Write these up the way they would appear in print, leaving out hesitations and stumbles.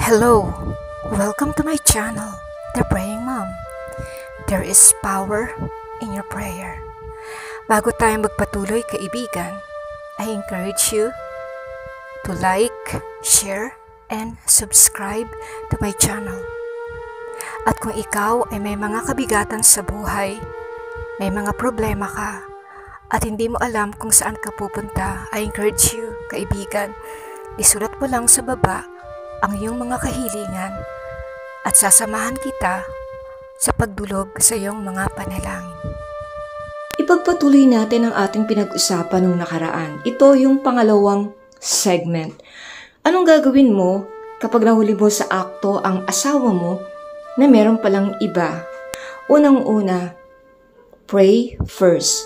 Hello! Welcome to my channel, The Praying Mom. There is power in your prayer. Bago tayo magpatuloy, kaibigan, I encourage you to like, share, and subscribe to my channel. At kung ikaw ay may mga kabigatan sa buhay, may mga problema ka, at hindi mo alam kung saan ka pupunta, I encourage you, kaibigan, isulat mo lang sa baba ang iyong mga kahilingan at sasamahan kita sa pagdulog sa iyong mga panalangin. Ipagpatuloy natin ang ating pinag-usapan nung nakaraan. Ito yung pangalawang segment. Anong gagawin mo kapag nahuli mo sa akto ang asawa mo na meron palang iba? Unang-una, pray first.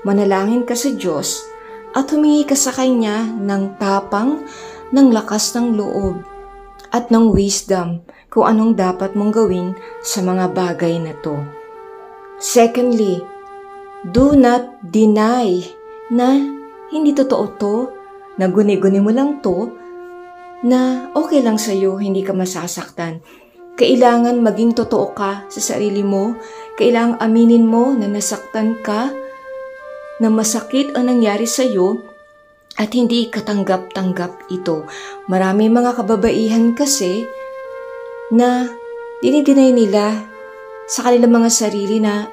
Manalangin ka sa Diyos at humingi ka sa Kanya ng tapang, ng lakas ng loob, at ng wisdom kung anong dapat mong gawin sa mga bagay na to. Secondly, do not deny na hindi totoo to, na guni-guni mo lang to, na okay lang sa'yo, hindi ka masasaktan. Kailangan maging totoo ka sa sarili mo, kailangan aminin mo na nasaktan ka, na masakit ang nangyari sa'yo, at hindi katanggap-tanggap ito. Marami mga kababaihan kasi na dinidinay nila sa kanilang mga sarili na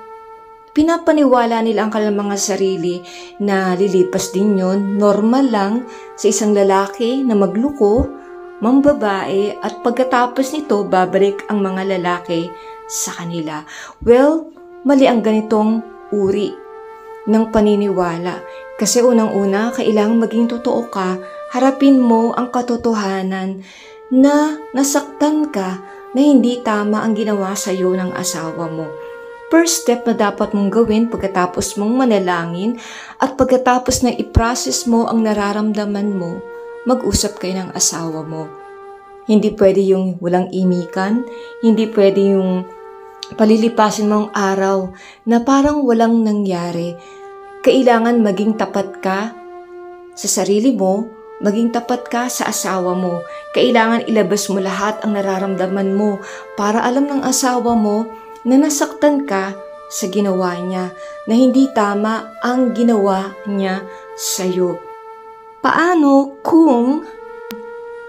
pinapaniwala nila ang kanilang mga sarili na lilipas din yun. Normal lang sa isang lalaki na magluko, mambabae, at pagkatapos nito babalik ang mga lalaki sa kanila. Well, mali ang ganitong uri ng paniniwala. Kasi unang-una, kailangang maging totoo ka, harapin mo ang katotohanan na nasaktan ka, na hindi tama ang ginawa sa iyo ng asawa mo. First step na dapat mong gawin pagkatapos mong manalangin at pagkatapos na i-process mo ang nararamdaman mo, mag-usap kayo ng asawa mo. Hindi pwede yung walang imikan, hindi pwede yung palilipasin mo ang araw na parang walang nangyari. Kailangan maging tapat ka sa sarili mo, maging tapat ka sa asawa mo. Kailangan ilabas mo lahat ang nararamdaman mo para alam ng asawa mo na nasaktan ka sa ginawa niya, na hindi tama ang ginawa niya sa'yo. Paano kung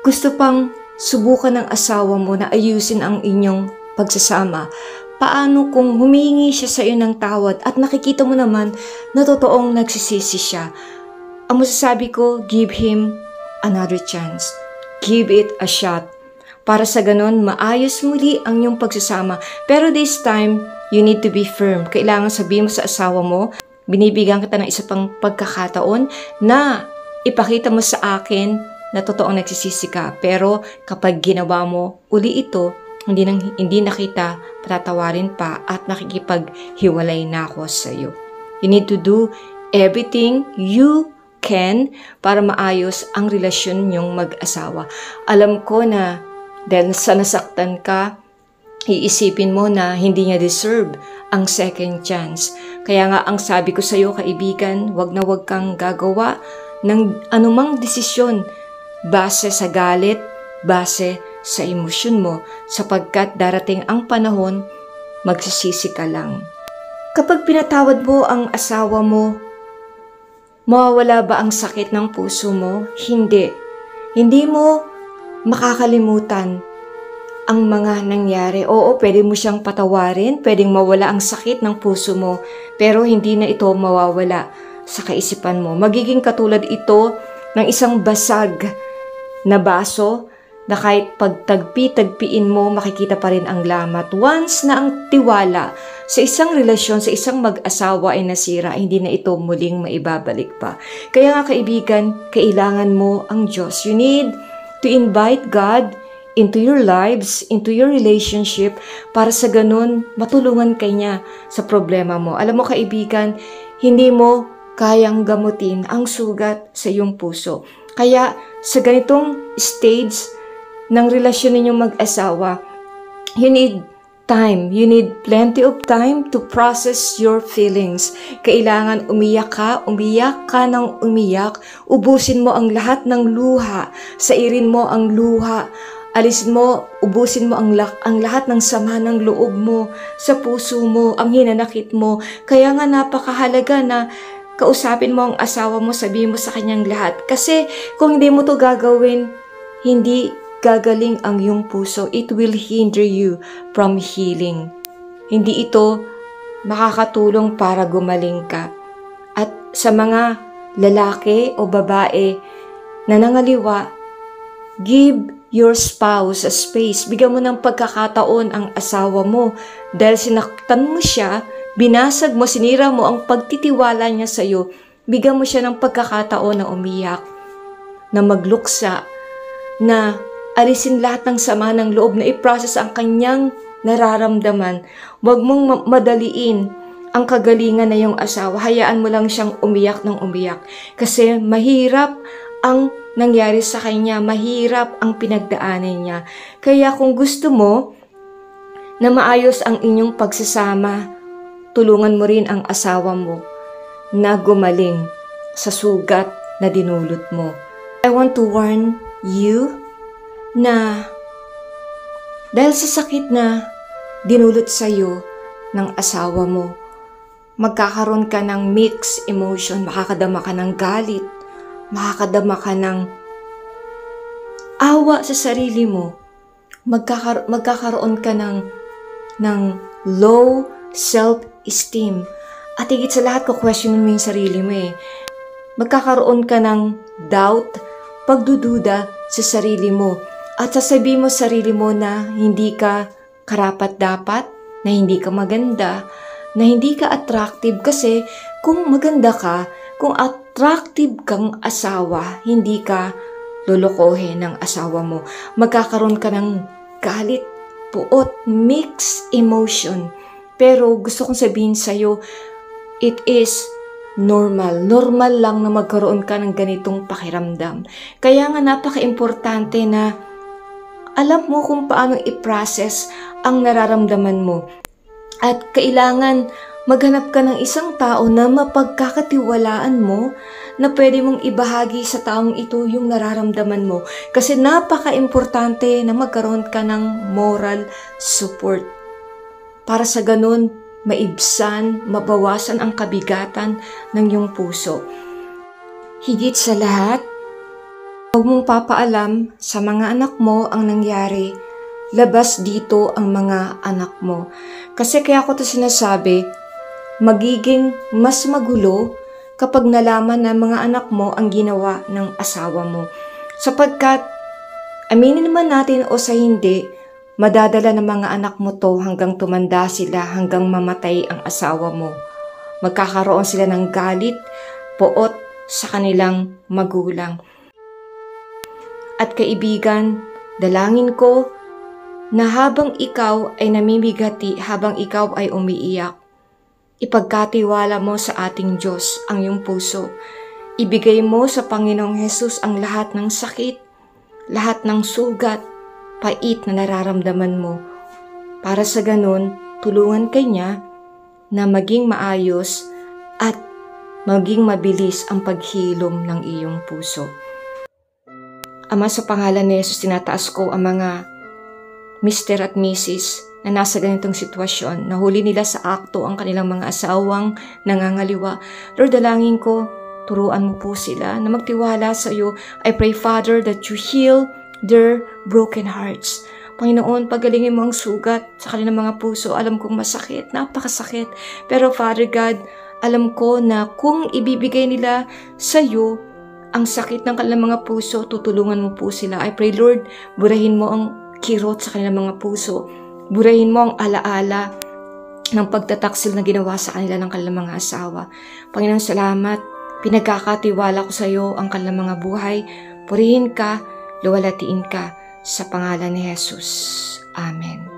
gusto pang subukan ng asawa mo na ayusin ang inyong pagsasama? Paano kung humingi siya sa iyo ng tawad at nakikita mo naman na totoong nagsisisi siya? Ang masasabi ko, give him another chance. Give it a shot. Para sa ganon, maayos muli ang iyong pagsasama. Pero this time, you need to be firm. Kailangan sabihin mo sa asawa mo, binibigyan kita ng isa pang pagkakataon na ipakita mo sa akin na totoong nagsisisi ka. Pero kapag ginawa mo uli ito, hindi na kita patatawarin pa at nakikipaghiwalay na ako sa iyo. You need to do everything you can para maayos ang relasyon niyong mag-asawa. Alam ko na dahil sa nasaktan ka, iisipin mo na hindi niya deserve ang second chance. Kaya nga ang sabi ko sa iyo, kaibigan, wag na wag kang gagawa ng anumang desisyon base sa galit, base sa emosyon mo, sapagkat darating ang panahon, magsisisi ka lang. Kapag pinatawad mo ang asawa mo, mawawala ba ang sakit ng puso mo? Hindi. Hindi mo makakalimutan ang mga nangyari. Oo, pwede mo siyang patawarin, pwedeng mawala ang sakit ng puso mo, pero hindi na ito mawawala sa kaisipan mo. Magiging katulad ito ng isang basag na baso na kahit pagtagpi-tagpiin mo, makikita pa rin ang lamat. Once na ang tiwala sa isang relasyon, sa isang mag-asawa ay nasira, hindi na ito muling maibabalik pa. Kaya nga kaibigan, kailangan mo ang Diyos. You need to invite God into your lives, into your relationship, para sa ganun, matulungan ka niya sa problema mo. Alam mo kaibigan, hindi mo kayang gamutin ang sugat sa iyong puso. Kaya sa ganitong stage ng relasyon ninyong mag-asawa, you need time. You need plenty of time to process your feelings. Kailangan umiyak ka ng umiyak, ubusin mo ang lahat ng luha, sairin mo ang luha Alisin mo, ubusin mo ang lahat ng sama ng loob mo, sa puso mo, ang hinanakit mo. Kaya nga napakahalaga na kausapin mo ang asawa mo, sabihin mo sa kanyang lahat. Kasi kung hindi mo to gagawin, hindi gagaling ang iyong puso. It will hinder you from healing. Hindi ito makakatulong para gumaling ka. At sa mga lalaki o babae na nangaliwa, give your spouse a space. Bigyan mo ng pagkakataon ang asawa mo dahil sinaktan mo siya, binasag mo, sinira mo ang pagtitiwala niya sa iyo. Bigyan mo siya ng pagkakataon na umiyak, na magluksa, na alisin lahat ng sama ng loob, na i-process ang kanyang nararamdaman. Huwag mong madaliin ang kagalingan na yung asawa. Hayaan mo lang siyang umiyak ng umiyak. Kasi mahirap ang nangyari sa kanya, mahirap ang pinagdaanan niya. Kaya kung gusto mo na maayos ang inyong pagsasama, tulungan mo rin ang asawa mo na gumaling sa sugat na dinulot mo. I want to warn you na dahil sa sakit na dinulot sa iyo ng asawa mo, magkakaroon ka ng mixed emotion, makakadama ka ng galit, makakadama ka ng awa sa sarili mo, magkakaroon ka ng low self-esteem. At higit sa lahat, questionin mo yung sarili mo Magkakaroon ka ng doubt, pagdududa sa sarili mo. At sasabihin mo sa sarili mo na hindi ka karapat-dapat, na hindi ka maganda, na hindi ka attractive. Kasi kung maganda ka, kung attractive kang asawa, hindi ka lolokohin ng asawa mo. Magkakaroon ka ng galit, puot, mixed emotion. Pero gusto kong sabihin sa'yo, it is normal. Normal lang na magkaroon ka ng ganitong pakiramdam. Kaya nga napaka-importante na alam mo kung paano i-process ang nararamdaman mo. At kailangan maghanap ka ng isang tao na mapagkakatiwalaan mo, na pwede mong ibahagi sa taong ito yung nararamdaman mo. Kasi napaka-importante na magkaroon ka ng moral support. Para sa ganun, maibsan, mabawasan ang kabigatan ng iyong puso. Higit sa lahat, huwag mong papaalam sa mga anak mo ang nangyari. Labas dito ang mga anak mo. Kasi kaya ko ito sinasabi, magiging mas magulo kapag nalaman ng mga anak mo ang ginawa ng asawa mo. Sapagkat, aminin naman natin o sa hindi, madadala ng mga anak mo to hanggang tumanda sila, hanggang mamatay ang asawa mo. Magkakaroon sila ng galit, poot sa kanilang magulang. At kaibigan, dalangin ko na habang ikaw ay namimigati, habang ikaw ay umiiyak, ipagkatiwala mo sa ating Diyos ang iyong puso. Ibigay mo sa Panginoong Hesus ang lahat ng sakit, lahat ng sugat, pait na nararamdaman mo. Para sa ganun, tulungan ka niya na maging maayos at maging mabilis ang paghilom ng iyong puso. Ama, sa pangalan ni Jesus, tinataas ko ang mga Mr. at Mrs. na nasa ganitong sitwasyon. Nahuli nila sa akto ang kanilang mga asawang nangangaliwa. Lord, dalangin ko, turuan mo po sila na magtiwala sa iyo. I pray, Father, that you heal their broken hearts. Panginoon, pagalingin mo ang sugat sa kanilang mga puso. Alam kong masakit, napakasakit. Pero Father God, alam ko na kung ibibigay nila sa iyo ang sakit ng kanilang mga puso, tutulungan mo po sila. I pray, Lord, burahin mo ang kirot sa kanilang mga puso. Burahin mo ang alaala ng pagtataksil na ginawa sa kanila ng kanilang mga asawa. Panginoon, salamat. Pinagkakatiwala ko sa iyo ang kanilang mga buhay. Purihin ka, luwalatiin ka sa pangalan ni Jesus. Amen.